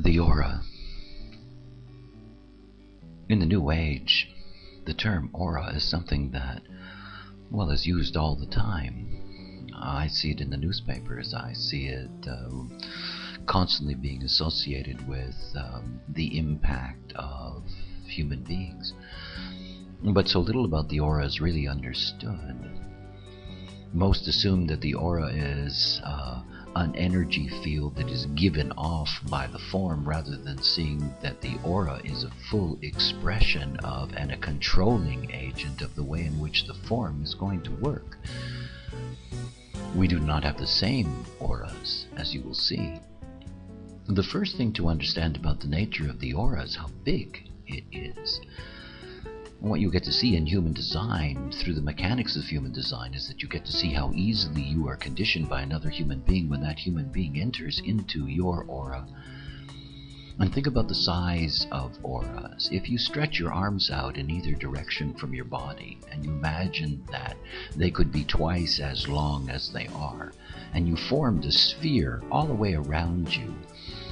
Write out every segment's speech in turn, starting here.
The aura. In the New Age, the term aura is something that, well, is used all the time. I see it in the newspapers. I see it constantly being associated with the impact of human beings. But so little about the aura is really understood. Most assume that the aura is an energy field that is given off by the form, rather than seeing that the aura is a full expression of and a controlling agent of the way in which the form is going to work. We do not have the same auras, as you will see. The first thing to understand about the nature of the aura is how big it is. What you get to see in human design, through the mechanics of human design, is that you get to see how easily you are conditioned by another human being when that human being enters into your aura. And think about the size of auras. If you stretch your arms out in either direction from your body, and you imagine that they could be twice as long as they are, and you formed a sphere all the way around you,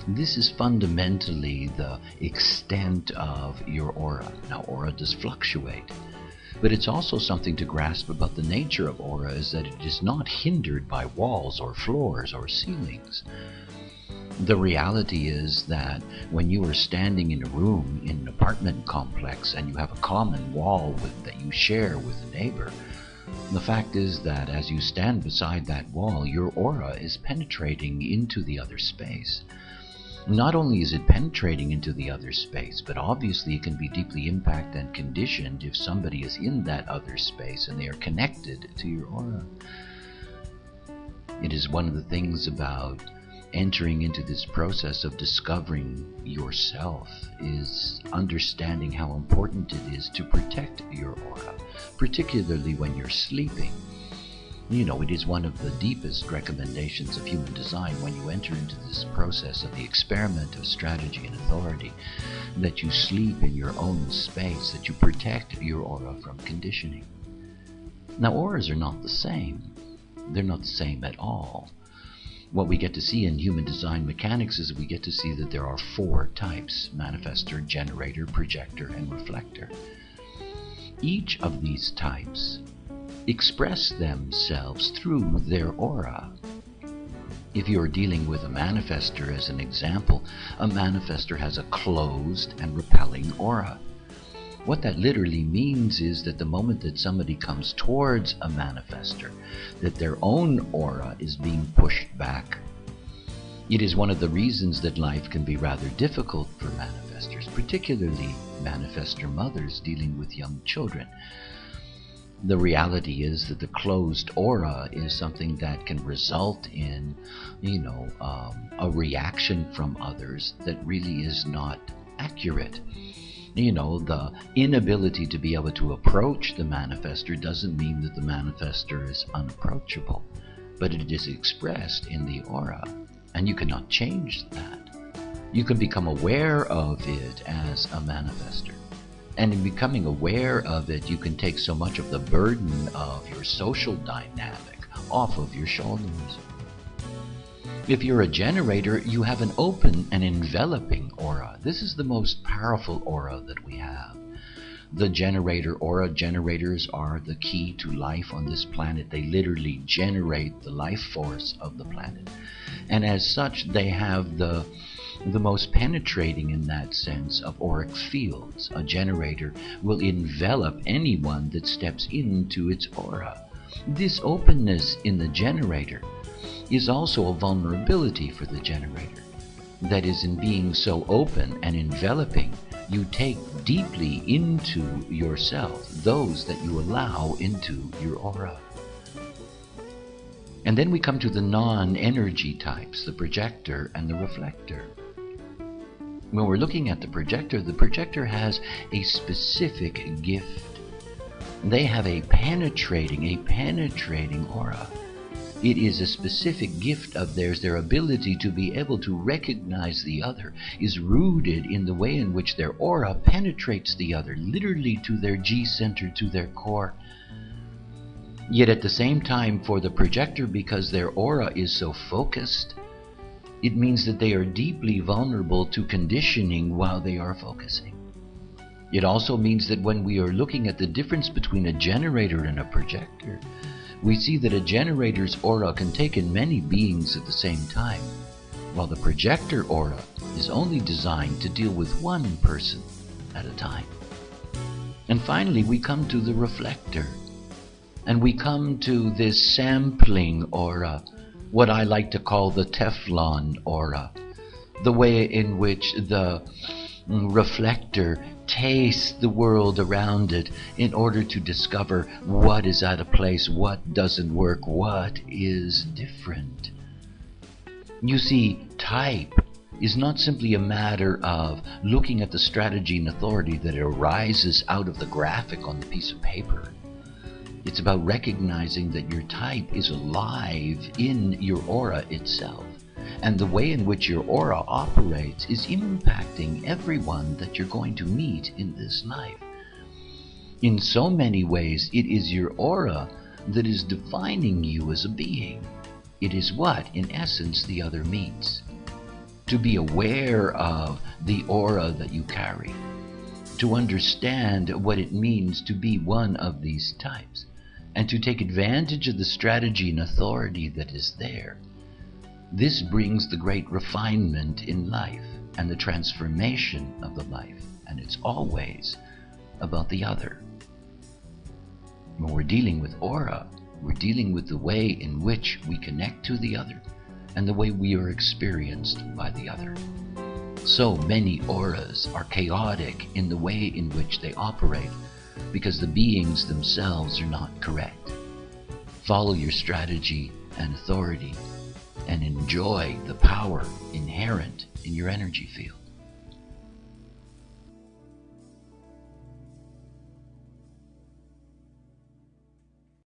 this is fundamentally the extent of your aura. Now, aura does fluctuate, but it's also something to grasp about the nature of aura, is that it is not hindered by walls or floors or ceilings. The reality is that when you are standing in a room in an apartment complex and you have a common wall that you share with a neighbor, the fact is that as you stand beside that wall, your aura is penetrating into the other space. Not only is it penetrating into the other space, but obviously it can be deeply impacted and conditioned if somebody is in that other space and they are connected to your aura. It is one of the things about entering into this process of discovering yourself, is understanding how important it is to protect your aura, particularly when you're sleeping. You know, it is one of the deepest recommendations of human design when you enter into this process of the experiment of strategy and authority, that you sleep in your own space, that you protect your aura from conditioning. Now, auras are not the same. They're not the same at all. What we get to see in human design mechanics is we get to see that there are 4 types: manifestor, generator, projector, and reflector. Each of these types express themselves through their aura. If you're dealing with a manifestor as an example, a manifestor has a closed and repelling aura. What that literally means is that the moment that somebody comes towards a manifestor, that their own aura is being pushed back. It is one of the reasons that life can be rather difficult for manifestors, particularly manifestor mothers dealing with young children. The reality is that the closed aura is something that can result in, a reaction from others that really is not accurate. The inability to be able to approach the manifestor doesn't mean that the manifestor is unapproachable, but it is expressed in the aura, and you cannot change that. You can become aware of it as a manifestor. And in becoming aware of it, you can take so much of the burden of your social dynamic off of your shoulders. If you're a generator, you have an open and enveloping aura. This is the most powerful aura that we have. The generator aura, generators are the key to life on this planet. They literally generate the life force of the planet. And as such, they have the most penetrating, in that sense, of auric fields. A generator will envelop anyone that steps into its aura. This openness in the generator is also a vulnerability for the generator. That is, in being so open and enveloping, you take deeply into yourself those that you allow into your aura. And then we come to the non-energy types, the projector and the reflector. When we're looking at the projector has a specific gift. They have a penetrating aura. It is a specific gift of theirs. Their ability to be able to recognize the other is rooted in the way in which their aura penetrates the other, literally to their G-center, to their core. Yet at the same time, for the projector, because their aura is so focused, It means that they are deeply vulnerable to conditioning while they are focusing. It also means that when we are looking at the difference between a generator and a projector, we see that a generator's aura can take in many beings at the same time, while the projector aura is only designed to deal with one person at a time. And finally, we come to the reflector, and we come to this sampling aura, what I like to call the Teflon aura, the way in which the reflector tastes the world around it in order to discover what is out of place, what doesn't work, what is different. You see, type is not simply a matter of looking at the strategy and authority that arises out of the graphic on the piece of paper. It's about recognizing that your type is alive in your aura itself, and the way in which your aura operates is impacting everyone that you're going to meet in this life. In so many ways, it is your aura that is defining you as a being. It is what, in essence, the other means. To be aware of the aura that you carry, to understand what it means to be one of these types, and to take advantage of the strategy and authority that is there. This brings the great refinement in life and the transformation of the life, and it's always about the other. When we're dealing with aura, we're dealing with the way in which we connect to the other and the way we are experienced by the other. So many auras are chaotic in the way in which they operate because the beings themselves are not correct. Follow your strategy and authority and enjoy the power inherent in your energy field.